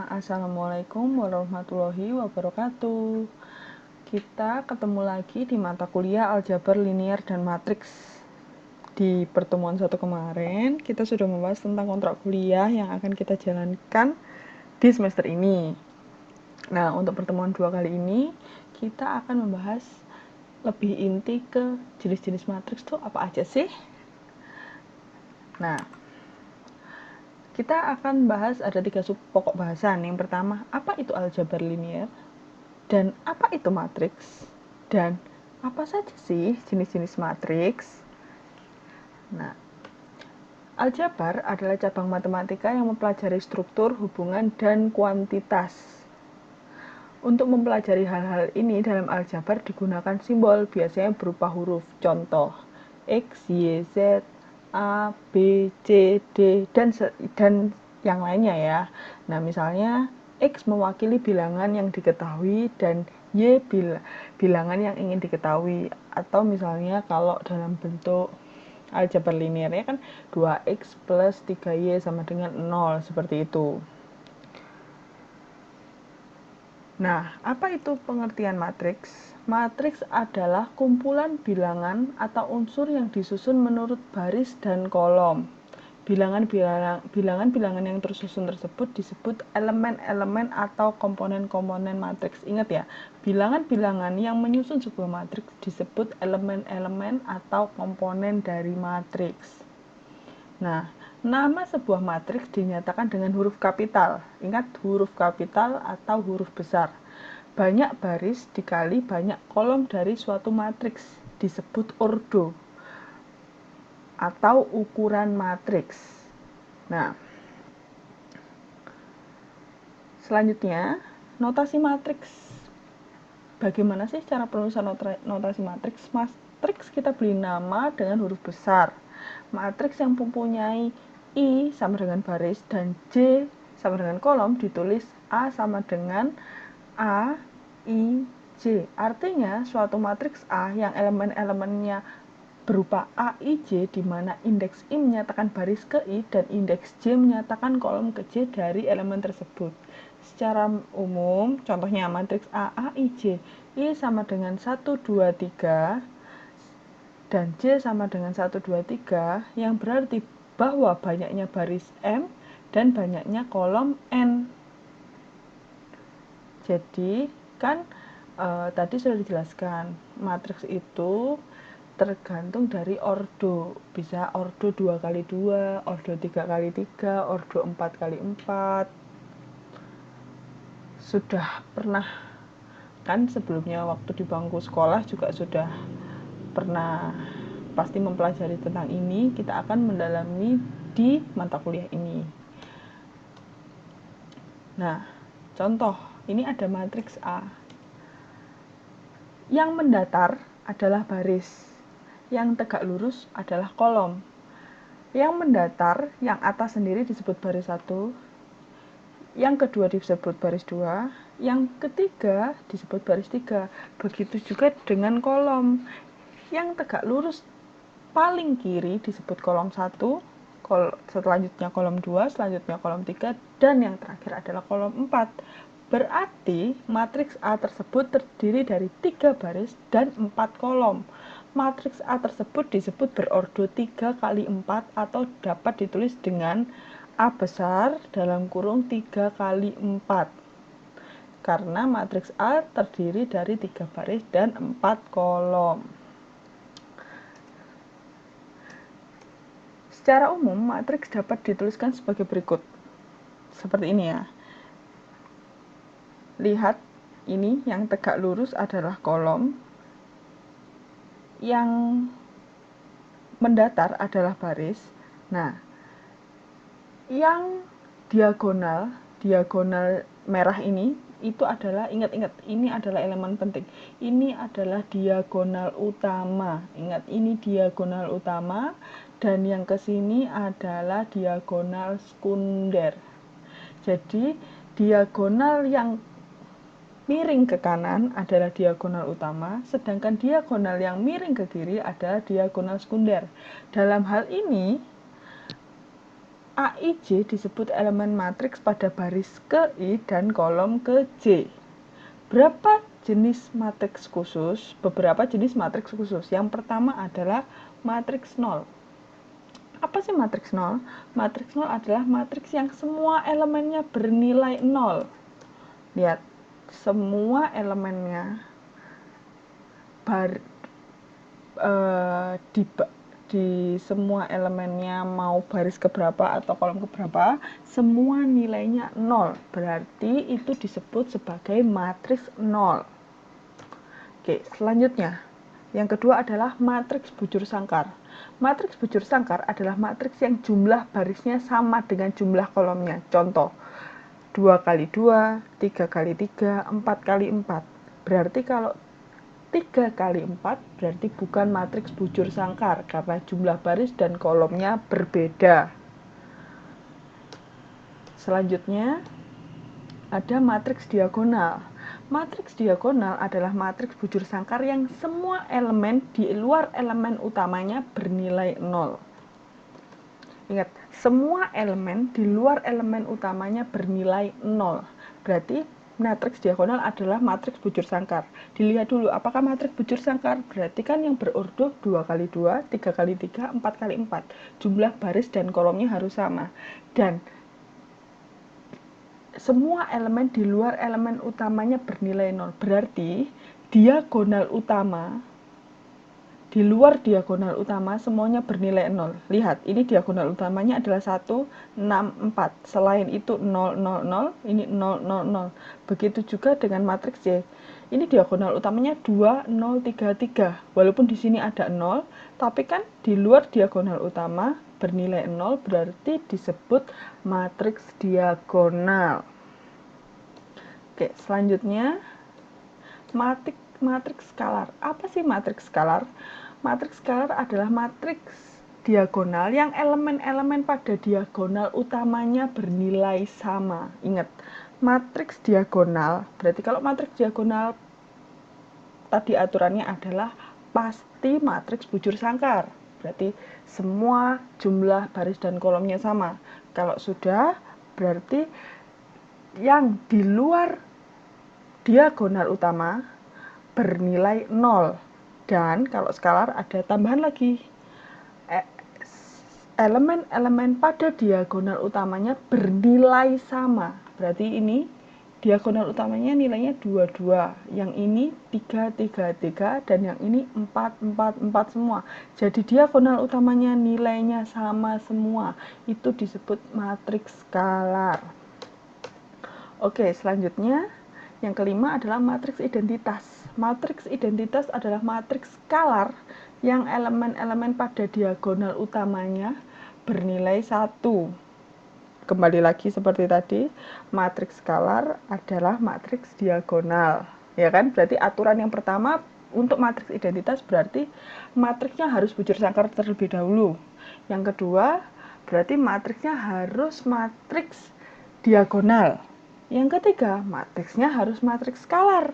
Assalamualaikum warahmatullahi wabarakatuh. Kita ketemu lagi di mata kuliah aljabar linear dan matriks. Di pertemuan satu kemarin, kita sudah membahas tentang kontrak kuliah yang akan kita jalankan di semester ini. Nah, untuk pertemuan dua kali ini, kita akan membahas lebih inti ke jenis-jenis matriks itu apa aja sih? Nah, kita akan bahas ada 3 sub pokok bahasan. Yang pertama, apa itu aljabar linear? Dan apa itu matriks? Dan apa saja sih jenis-jenis matriks? Nah, aljabar adalah cabang matematika yang mempelajari struktur, hubungan, dan kuantitas. Untuk mempelajari hal-hal ini dalam aljabar digunakan simbol, biasanya berupa huruf. Contoh, X, Y, Z, A, B, C, D, dan yang lainnya ya. Nah, misalnya X mewakili bilangan yang diketahui dan Y bilangan yang ingin diketahui. Atau misalnya kalau dalam bentuk aljabar linearnya kan 2X plus 3Y sama dengan 0, seperti itu. Nah, apa itu pengertian matriks? Matriks adalah kumpulan bilangan atau unsur yang disusun menurut baris dan kolom. Bilangan-bilangan yang tersusun tersebut disebut elemen-elemen atau komponen-komponen matriks. Ingat ya, bilangan-bilangan yang menyusun sebuah matriks disebut elemen-elemen atau komponen dari matriks. Nah, nama sebuah matriks dinyatakan dengan huruf kapital. Ingat, huruf kapital atau huruf besar. Banyak baris dikali banyak kolom dari suatu matriks disebut ordo atau ukuran matriks. Nah, selanjutnya, notasi matriks. Bagaimana sih cara penulisan notasi matriks? Matriks kita beri nama dengan huruf besar. Matriks yang mempunyai I sama dengan baris dan J sama dengan kolom ditulis A sama dengan A, I, J. Artinya suatu matriks A yang elemen-elemennya berupa A, I, J di mana indeks I menyatakan baris ke I dan indeks J menyatakan kolom ke J dari elemen tersebut. Secara umum, contohnya matriks A, I, J, I sama dengan 1, 2, 3 dan J sama dengan 1, 2, 3 yang berarti bahwa banyaknya baris M dan banyaknya kolom N. Jadi kan tadi sudah dijelaskan, matriks itu tergantung dari ordo. Bisa ordo 2 kali 2, ordo 3 kali 3, ordo 4 kali 4. Sudah pernah kan sebelumnya waktu di bangku sekolah juga sudah pernah pasti mempelajari tentang ini. Kita akan mendalami di mata kuliah ini. Nah, contoh, ini ada matriks A. Yang mendatar adalah baris, yang tegak lurus adalah kolom. Yang mendatar, yang atas sendiri disebut baris 1, yang kedua disebut baris 2, yang ketiga disebut baris 3. Begitu juga dengan kolom. Yang tegak lurus paling kiri disebut kolom 1, selanjutnya kolom 2, selanjutnya kolom 3, dan yang terakhir adalah kolom 4. Berarti matriks A tersebut terdiri dari 3 baris dan 4 kolom. Matriks A tersebut disebut berordo 3 kali 4 atau dapat ditulis dengan A besar dalam kurung 3 kali 4. Karena matriks A terdiri dari 3 baris dan 4 kolom. Secara umum, matriks dapat dituliskan sebagai berikut. Seperti ini ya. Lihat, ini yang tegak lurus adalah kolom, yang mendatar adalah baris. Nah, yang diagonal merah ini, itu adalah, ingat-ingat, ini adalah elemen penting. Ini adalah diagonal utama. Ingat, ini diagonal utama. Dan yang kesini adalah diagonal sekunder. Jadi diagonal yang miring ke kanan adalah diagonal utama, sedangkan diagonal yang miring ke kiri adalah diagonal sekunder. Dalam hal ini, A, I, J disebut elemen matriks pada baris ke I dan kolom ke J. Berapa jenis matriks khusus? Beberapa jenis matriks khusus. Yang pertama adalah matriks nol. Apa sih matriks nol? Matriks nol adalah matriks yang semua elemennya bernilai nol. Lihat, semua elemennya di semua elemennya mau baris keberapa atau kolom keberapa, semua nilainya 0. Berarti itu disebut sebagai matriks 0. Oke, selanjutnya. Yang kedua adalah matriks bujur sangkar. Matriks bujur sangkar adalah matriks yang jumlah barisnya sama dengan jumlah kolomnya. Contoh, 2 kali 2, 3 kali 3, 4 kali 4. Berarti kalau 3 kali 4 berarti bukan matriks bujur sangkar karena jumlah baris dan kolomnya berbeda. Selanjutnya ada matriks diagonal. Matriks diagonal adalah matriks bujur sangkar yang semua elemen di luar elemen utamanya bernilai 0. Ingat, semua elemen di luar elemen utamanya bernilai 0. Berarti matriks diagonal adalah matriks bujur sangkar. Dilihat dulu apakah matriks bujur sangkar, berarti kan yang berordo 2 kali 2, 3 kali 3, 4 kali 4. Jumlah baris dan kolomnya harus sama. Dan semua elemen di luar elemen utamanya bernilai 0. Berarti diagonal utama di luar diagonal utama semuanya bernilai 0. Lihat, ini diagonal utamanya adalah 1, 6, 4. Selain itu 0, 0, 0, ini 0, 0, 0. Begitu juga dengan matriks Y. Ini diagonal utamanya 2, 0, 3, 3. Walaupun di sini ada 0, tapi kan di luar diagonal utama bernilai 0, berarti disebut matriks diagonal. Oke, selanjutnya matriks skalar. Apa sih matriks skalar? Matriks skalar adalah matriks diagonal yang elemen-elemen pada diagonal utamanya bernilai sama. Ingat, matriks diagonal, berarti kalau matriks diagonal tadi aturannya adalah pasti matriks bujur sangkar. Berarti semua jumlah baris dan kolomnya sama. Kalau sudah, berarti yang di luar diagonal utama bernilai 0. Dan kalau skalar ada tambahan lagi. Elemen-elemen pada diagonal utamanya bernilai sama. Berarti ini diagonal utamanya nilainya 22. Yang ini 3, 3, 3. Dan yang ini 4, 4, 4 semua. Jadi diagonal utamanya nilainya sama semua. Itu disebut matriks skalar. Oke, selanjutnya yang kelima adalah matriks identitas. Matriks identitas adalah matriks skalar yang elemen-elemen pada diagonal utamanya bernilai 1. Kembali lagi seperti tadi, matriks skalar adalah matriks diagonal. Ya kan? Berarti aturan yang pertama untuk matriks identitas berarti matriksnya harus bujur sangkar terlebih dahulu. Yang kedua, berarti matriksnya harus matriks diagonal. Yang ketiga, matriksnya harus matriks skalar.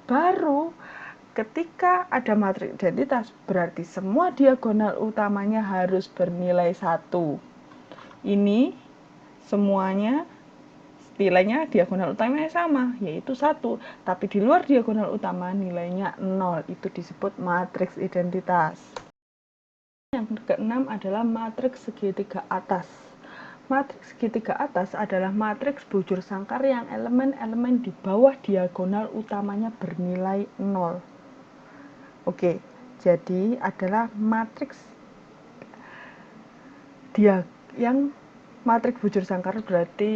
Baru ketika ada matriks identitas, berarti semua diagonal utamanya harus bernilai 1. Ini semuanya nilainya diagonal utamanya sama, yaitu 1. Tapi di luar diagonal utama nilainya 0. Itu disebut matriks identitas. Yang keenam adalah matriks segitiga atas. Matriks segitiga atas adalah matriks bujur sangkar yang elemen-elemen di bawah diagonal utamanya bernilai 0. Oke, jadi adalah matriks yang matriks bujur sangkar berarti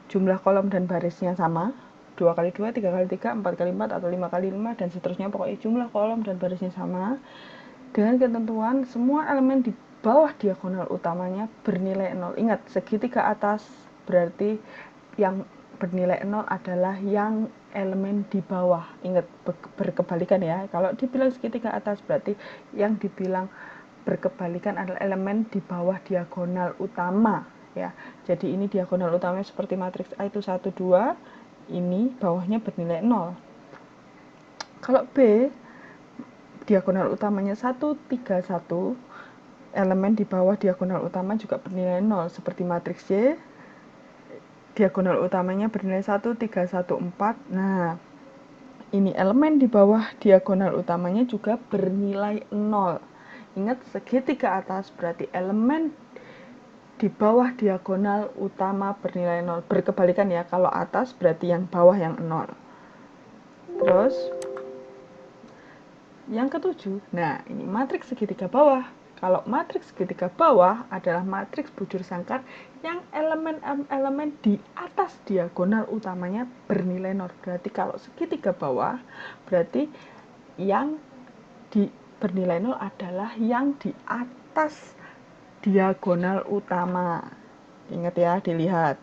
jumlah kolom dan barisnya sama. 2 kali 2, 3 kali 3, 4 kali 4, atau 5 kali 5, dan seterusnya. Pokoknya jumlah kolom dan barisnya sama. Dengan ketentuan semua elemen di bawah diagonal utamanya bernilai 0. Ingat, segitiga atas berarti yang bernilai 0 adalah yang elemen di bawah. Ingat, berkebalikan ya. Kalau dibilang segitiga atas berarti yang dibilang berkebalikan adalah elemen di bawah diagonal utama ya. Jadi ini diagonal utamanya seperti matriks A itu 1, 2. Ini bawahnya bernilai 0. Kalau B diagonal utamanya 1, 3, 1. elemen di bawah diagonal utama juga bernilai 0, seperti matriks Y, diagonal utamanya bernilai 1, 3, 1, 4. Nah, ini elemen di bawah diagonal utamanya juga bernilai 0. Ingat, segitiga atas berarti elemen di bawah diagonal utama bernilai 0. Berkebalikan ya, kalau atas berarti yang bawah yang 0. Terus, yang ketujuh, nah ini matriks segitiga bawah. Kalau matriks segitiga bawah adalah matriks bujur sangkar yang elemen-elemen di atas diagonal utamanya bernilai 0. Berarti kalau segitiga bawah, berarti yang bernilai 0 adalah yang di atas diagonal utama. Ingat ya, dilihat.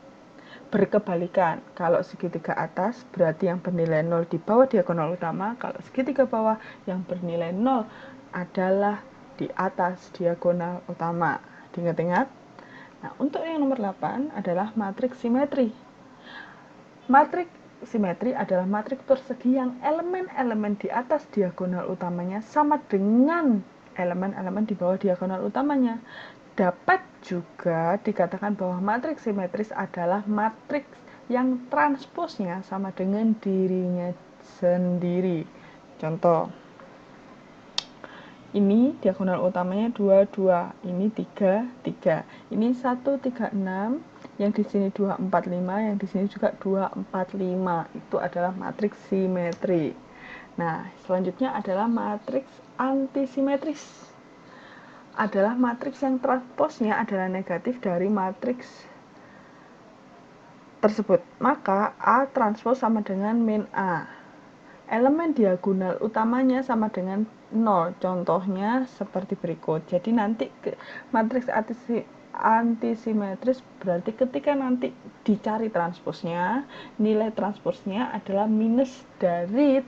Berkebalikan, kalau segitiga atas berarti yang bernilai 0 di bawah diagonal utama, kalau segitiga bawah yang bernilai 0 adalah di atas diagonal utama. Diingat-ingat. Nah, untuk yang nomor 8 adalah matriks simetri. Matriks simetri adalah matriks persegi yang elemen-elemen di atas diagonal utamanya sama dengan elemen-elemen di bawah diagonal utamanya. Dapat juga dikatakan bahwa matriks simetris adalah matriks yang transposnya sama dengan dirinya sendiri. Contoh, ini diagonal utamanya 2, 2, ini 3, 3, ini 1, 3, 6, yang di sini 2, 4, 5, yang di sini juga 2, 4, 5. Itu adalah matriks simetri. Nah, selanjutnya adalah matriks antisimetris. Adalah matriks yang transposnya adalah negatif dari matriks tersebut. Maka A transpos sama dengan min A. Elemen diagonal utamanya sama dengan 0. Contohnya seperti berikut. Jadi nanti matriks antisimetris berarti ketika nanti dicari transposnya, nilai transposnya adalah minus dari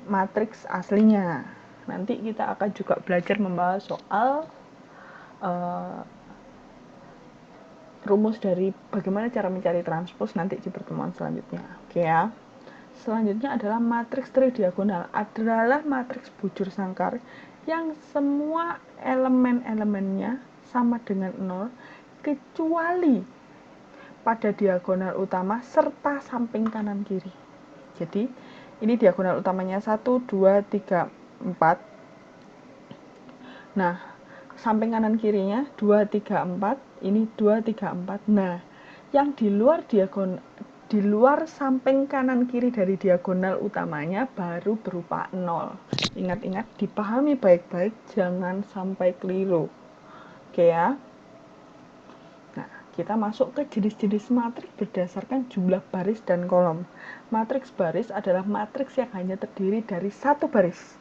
matriks aslinya. Nanti kita akan juga belajar membahas soal rumus dari bagaimana cara mencari transpos nanti di pertemuan selanjutnya. Oke ya. Selanjutnya adalah matriks tridiagonal. Adalah matriks bujur sangkar yang semua elemen-elemennya sama dengan 0 kecuali pada diagonal utama serta samping kanan kiri. Jadi, ini diagonal utamanya 1, 2, 3, 4. Nah, samping kanan kirinya 2, 3, 4. Ini 2, 3, 4. Nah, yang di luar samping kanan kiri dari diagonal utamanya baru berupa 0. Ingat-ingat, dipahami baik-baik, jangan sampai keliru. Oke ya. Nah, kita masuk ke jenis-jenis matriks berdasarkan jumlah baris dan kolom. Matriks baris adalah matriks yang hanya terdiri dari satu baris.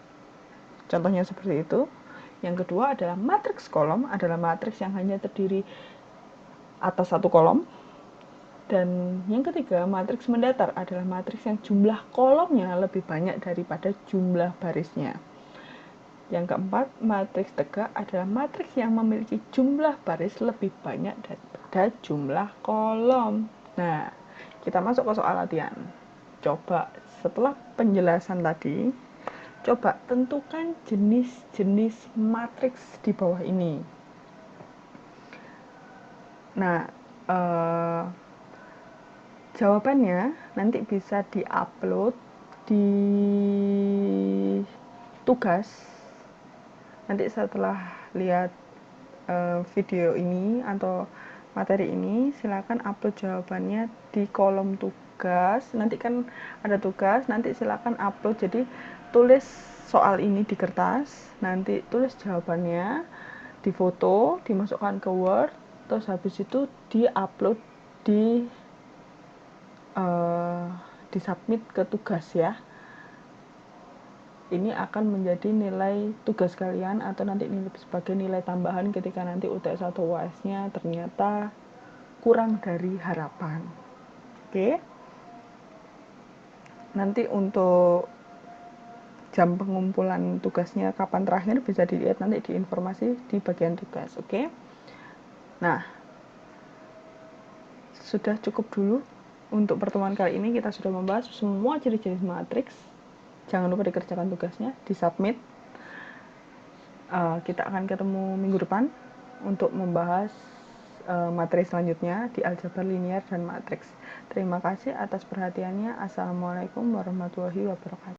Contohnya seperti itu. Yang kedua adalah matriks kolom, adalah matriks yang hanya terdiri atas satu kolom. Dan yang ketiga, matriks mendatar adalah matriks yang jumlah kolomnya lebih banyak daripada jumlah barisnya. Yang keempat, matriks tegak adalah matriks yang memiliki jumlah baris lebih banyak daripada jumlah kolom. Nah, kita masuk ke soal latihan. Coba setelah penjelasan tadi, coba tentukan jenis-jenis matriks di bawah ini. Nah, jawabannya nanti bisa diupload di tugas. Nanti setelah lihat video ini atau materi ini, silakan upload jawabannya di kolom tugas. Nanti kan ada tugas, nanti silakan upload. Jadi tulis soal ini di kertas, nanti tulis jawabannya, difoto, dimasukkan ke Word, terus habis itu diupload di submit ke tugas ya. Ini akan menjadi nilai tugas kalian atau nanti sebagai nilai tambahan ketika nanti UTS atau UAS-nya ternyata kurang dari harapan. Oke. Nanti untuk jam pengumpulan tugasnya kapan terakhir bisa dilihat nanti di informasi di bagian tugas. Oke. Nah, sudah cukup dulu untuk pertemuan kali ini. Kita sudah membahas semua jenis-jenis matriks. Jangan lupa dikerjakan tugasnya, disubmit. Kita akan ketemu minggu depan untuk membahas materi selanjutnya di aljabar linear dan matriks. Terima kasih atas perhatiannya. Assalamualaikum warahmatullahi wabarakatuh.